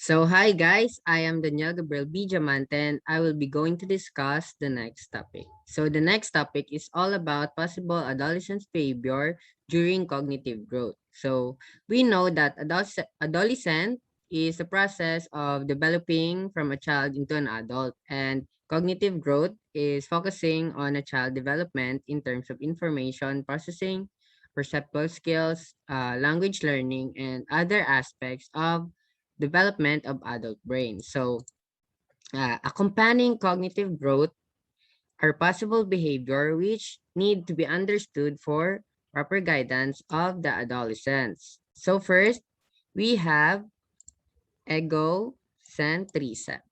So hi guys, I am Daniel Gabriel B. Diamante and I will be going to discuss the next topic. So the next topic is all about possible adolescent behavior during cognitive growth. So we know that adolescent is the process of developing from a child into an adult, and cognitive growth is focusing on a child development in terms of information processing, perceptual skills, language learning, and other aspects of development of adult brain. So, accompanying cognitive growth are possible behavior which need to be understood for proper guidance of the adolescents. So first, we have egocentrism.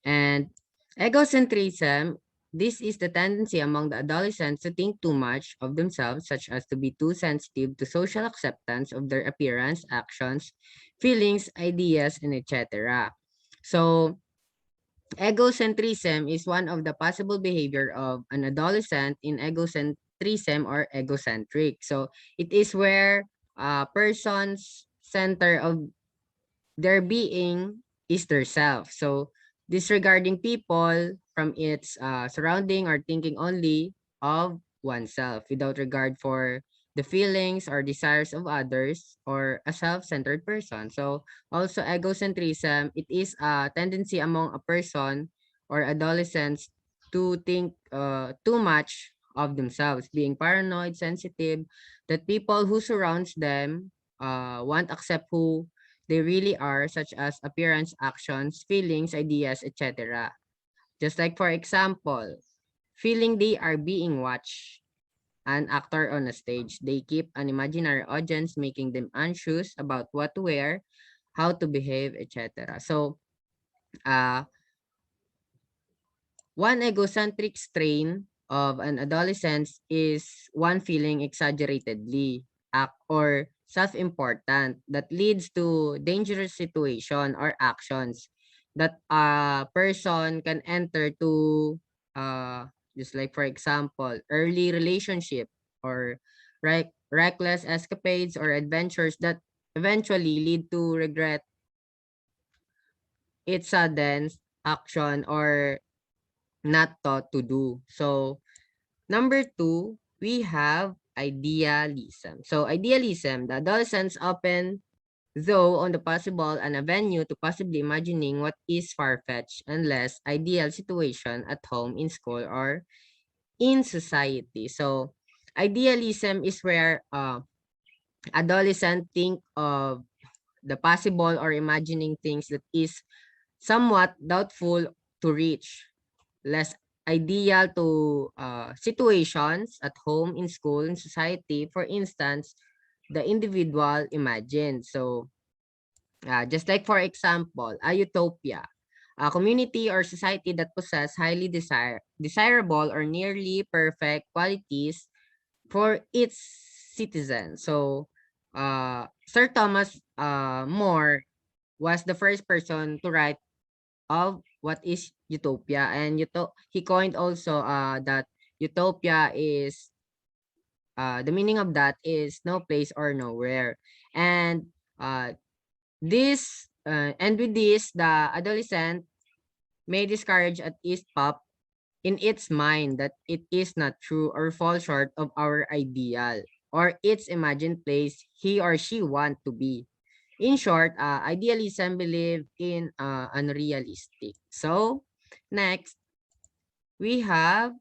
And egocentrism, this is the tendency among the adolescents to think too much of themselves, such as to be too sensitive to social acceptance of their appearance, actions, feelings, ideas, and etc. So, egocentrism is one of the possible behavior of an adolescent in egocentrism or egocentric. So, it is where a person's center of their being is their self. So disregarding people from its surrounding or thinking only of oneself without regard for the feelings or desires of others or a self-centered person. So also egocentrism, it is a tendency among a person or adolescents to think too much of themselves, being paranoid, sensitive, that people who surrounds them won't accept who they really are, such as appearance, actions, feelings, ideas, etc. Just like, for example, feeling they are being watched, an actor on a stage. They keep an imaginary audience, making them anxious about what to wear, how to behave, etc. So, uh, one egocentric strain of an adolescent is one feeling exaggeratedly act or self-important that leads to dangerous situation or actions that a person can enter to uh just like, for example, early relationship or reckless escapades or adventures that eventually lead to regret its sudden action or not taught to do. So number two, we have idealism. So idealism, the adolescents often, though on the possible and a venue to possibly imagining what is far-fetched and less ideal situation at home, in school, or in society. So idealism is where adolescents think of the possible or imagining things that is somewhat doubtful to reach, less ideal to situations at home, in school, in society. For instance, the individual imagined. So, just like, for example, a utopia, a community or society that possess highly desirable or nearly perfect qualities for its citizens. So, Sir Thomas More was the first person to write of what is utopia, and he coined also that utopia is the meaning of that is no place or nowhere. And uh this and with this, the adolescent may discourage at least pop in its mind that it is not true or fall short of our ideal or its imagined place he or she want to be. In short, idealism believe in unrealistic. So, next, we have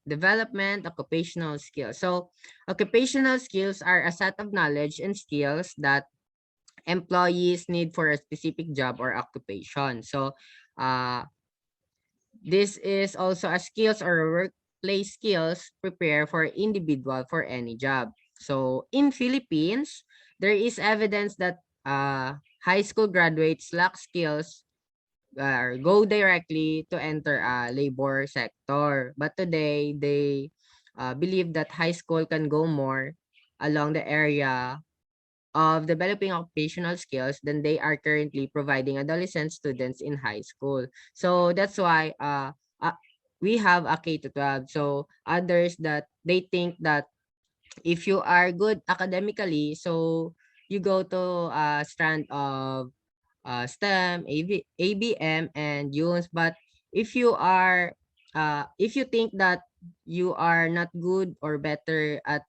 development occupational skills. So, occupational skills are a set of knowledge and skills that employees need for a specific job or occupation. So, uh, this is also a skills or workplace skills prepare for individual for any job. So in Philippines, there is evidence that high school graduates lack skills or go directly to enter a labor sector. But today, they believe that high school can go more along the area of developing occupational skills than they are currently providing adolescent students in high school. So that's why we have a K to 12. So others that they think that if you are good academically, so you go to a strand of STEM, ABM, and UNS. But if you are, if you think that you are not good or better at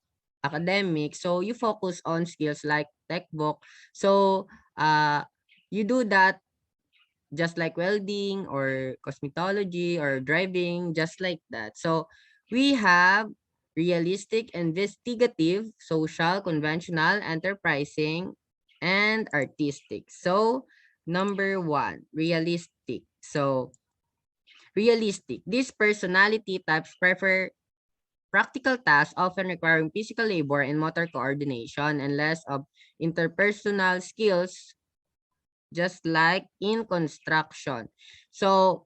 academics, so you focus on skills like tech book. So you do that just like welding or cosmetology or driving, just like that. So we have realistic, investigative, social, conventional, enterprising, and artistic. So number one, realistic. So realistic. These personality types prefer practical tasks often requiring physical labor and motor coordination and less of interpersonal skills, just like in construction. So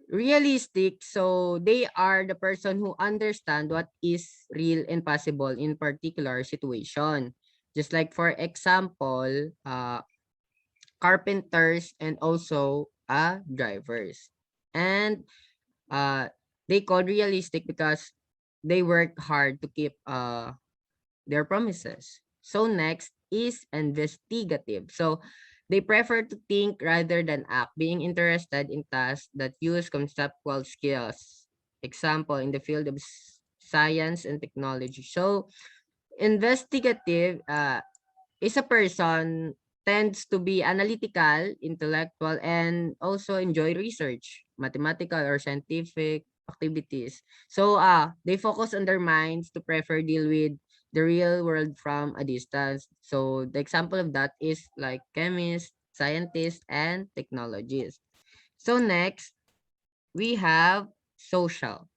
realistic, so they are the person who understand what is real and possible in particular situation. Just like for example, carpenters and also drivers. And they call realistic because they work hard to keep their promises. So next is investigative. So they prefer to think rather than act, being interested in tasks that use conceptual skills. Example, in the field of science and technology. So investigative is a person tends to be analytical, intellectual, and also enjoy research, mathematical or scientific activities. So they focus on their minds to prefer deal with the real world from a distance. So the example of that is like chemists, scientists, and technologists. So next, we have social.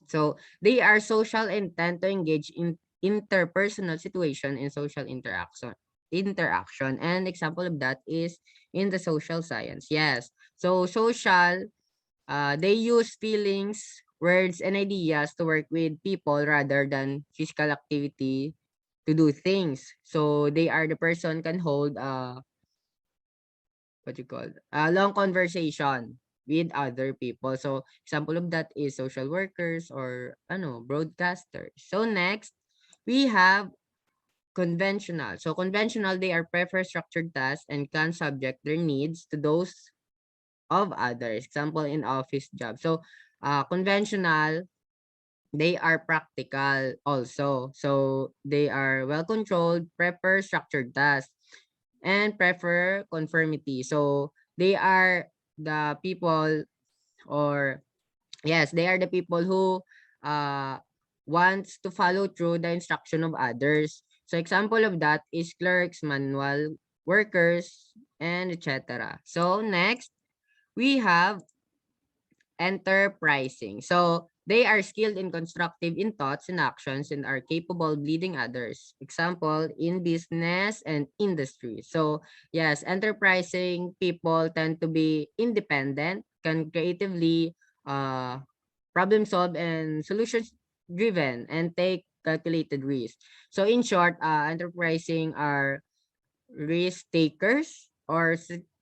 So they are social and tend to engage in interpersonal situation and social interaction. And example of that is in the social science. Yes. So social, they use feelings, words, and ideas to work with people rather than physical activity to do things. So they are the person can hold what you call a long conversation with other people. So example of that is social workers or broadcasters. So next, we have conventional. So conventional, they are prefer structured tasks and can subject their needs to those of others. Example in office job. So conventional, they are practical also. So they are well controlled, prefer structured tasks, and prefer conformity. So they are the people, or yes, they are the people who wants to follow through the instruction of others. So example of that is clerks, manual workers, and etc. So next, we have enterprising. So they are skilled and constructive in thoughts and actions and are capable of leading others. Example, in business and industry. So yes, enterprising people tend to be independent, can creatively problem solve and solutions driven and take calculated risks. So in short, enterprising are risk takers or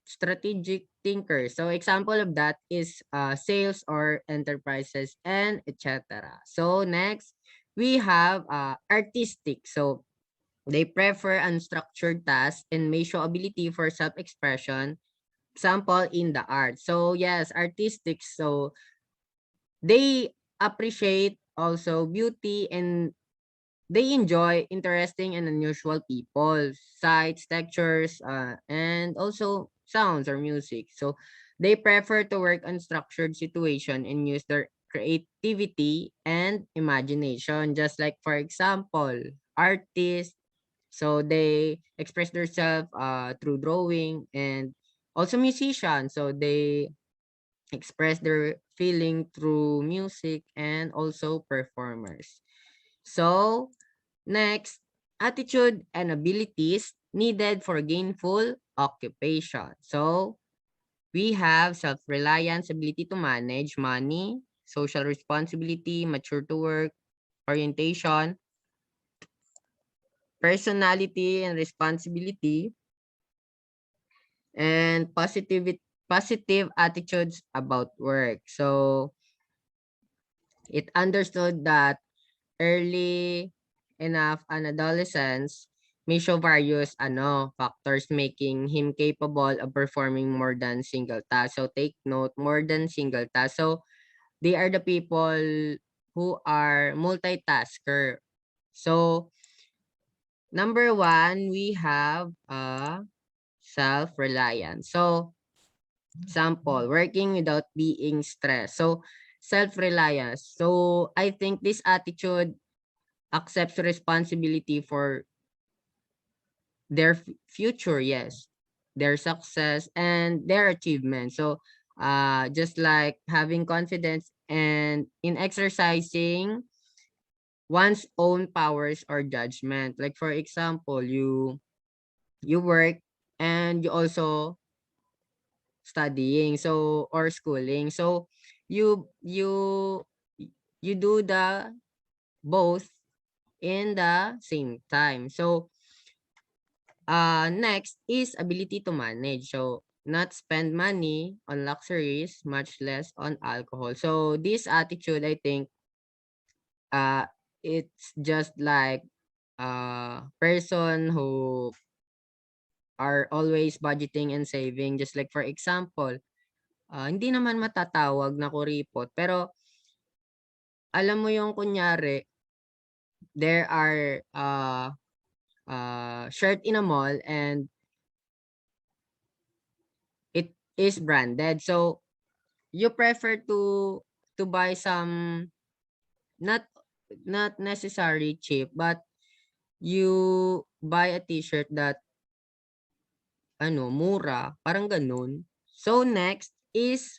strategic thinkers. So example of that is sales or enterprises and etc. So next, we have artistic. So they prefer unstructured tasks and may show ability for self-expression. Example in the art. So yes, artistic. So they appreciate also beauty and they enjoy interesting and unusual people, sights, textures, and also sounds or music. So they prefer to work on structured situation and use their creativity and imagination. Just like for example, artists. So they express themselves through drawing, and also musicians. So they express their feeling through music, and also performers. So next, attitude and abilities needed for gainful occupation. So we have self-reliance, ability to manage money, social responsibility, mature to work, orientation, personality and responsibility, and positive attitudes about work. So it understood that early enough an adolescence, may show various factors making him capable of performing more than single task. So take note, more than single task. So they are the people who are multitasker. So number 1, we have self-reliance. So sample, working without being stressed. So self-reliance. So I think this attitude accepts responsibility for their future, yes, their success and their achievement. So just like having confidence and in exercising one's own powers or judgment. Like for example, you work and you also studying, so or schooling. So you you you do the both in the same time. So next is ability to manage. So not spend money on luxuries, much less on alcohol. So this attitude, I think, uh, it's just like person who are always budgeting and saving. Just like for example, hindi naman matatawag na kuripot, pero alam mo yung kunyari, there are shirt in a mall and it is branded. So you prefer to buy some not not necessarily cheap, but you buy a t-shirt that mura, parang ganun. So next is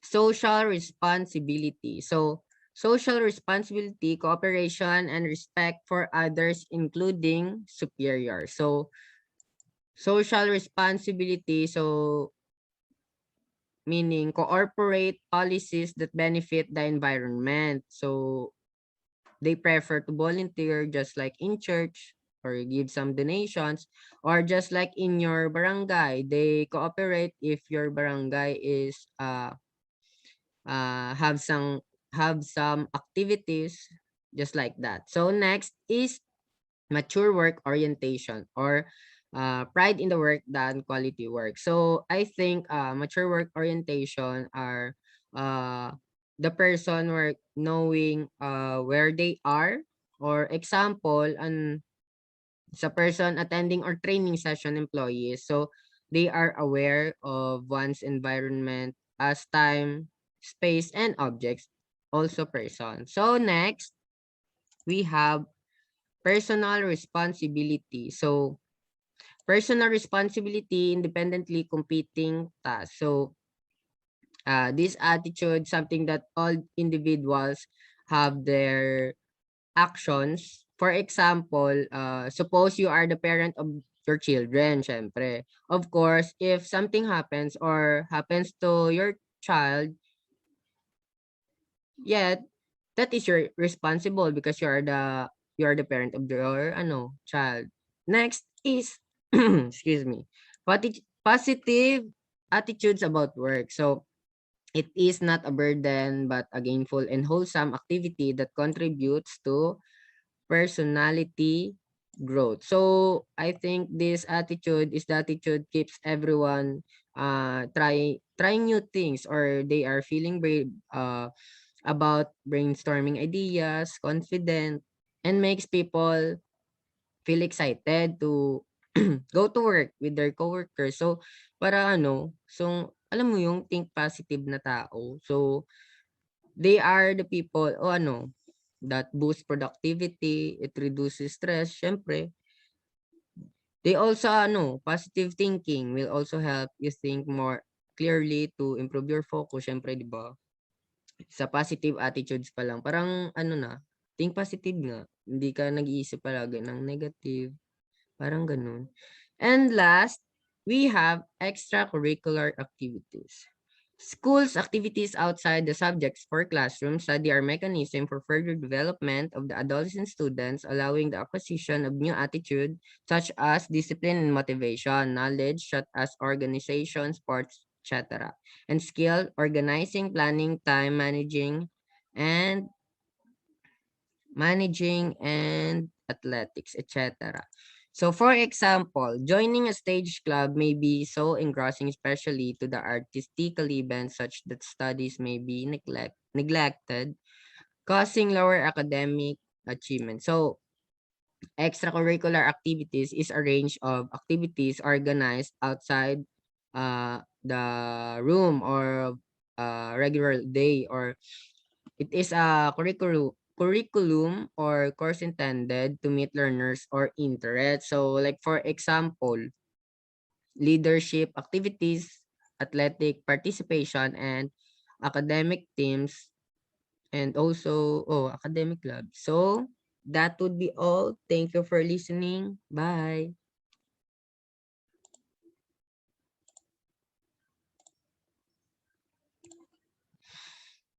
social responsibility. So social responsibility, cooperation, and respect for others, including superiors. So social responsibility, so meaning cooperate policies that benefit the environment. So they prefer to volunteer just like in church or give some donations, or just like in your barangay, they cooperate if your barangay is have some activities just like that. So next is mature work orientation, or pride in the work than quality work. So I think mature work orientation are the person work knowing where they are, or example, and sa person attending or training session employees. So they are aware of one's environment as time, space, and objects, also person. So next, we have personal responsibility. So personal responsibility, independently competing tasks. So this attitude, something that all individuals have their actions. For example, suppose you are the parent of your children, syempre. Of course, if something happens or happens to your child, yeah, that is your responsible because you are the parent of your child. Next is excuse me, positive attitudes about work. So it is not a burden but a gainful and wholesome activity that contributes to personality growth. So I think this attitude is the attitude keeps everyone trying new things, or they are feeling brave about brainstorming ideas, confident, and makes people feel excited to go to work with their coworkers. So para so alam mo yung think positive na tao. So they are the people that boost productivity, it reduces stress, syempre. They also positive thinking will also help you think more clearly to improve your focus, syempre, 'di ba? Sa positive attitudes pa lang parang think positive nga, hindi ka nag-iisip palagi ng negative, parang gano'n. And last, we have extracurricular activities. Schools activities outside the subjects for classroom study are mechanism for further development of the adolescent students, allowing the acquisition of new attitude such as discipline and motivation, knowledge such as organization, sports, etc., and skill organizing, planning, time managing, and athletics, etc. So for example, joining a stage club may be so engrossing, especially to the artistically bent, such that studies may be neglected, causing lower academic achievement. So extracurricular activities is a range of activities organized outside the room or regular day, or it is a curriculum or course intended to meet learners or interests. So like for example, leadership activities, athletic participation, and academic teams, and also academic clubs. So that would be all. Thank you for listening. Bye.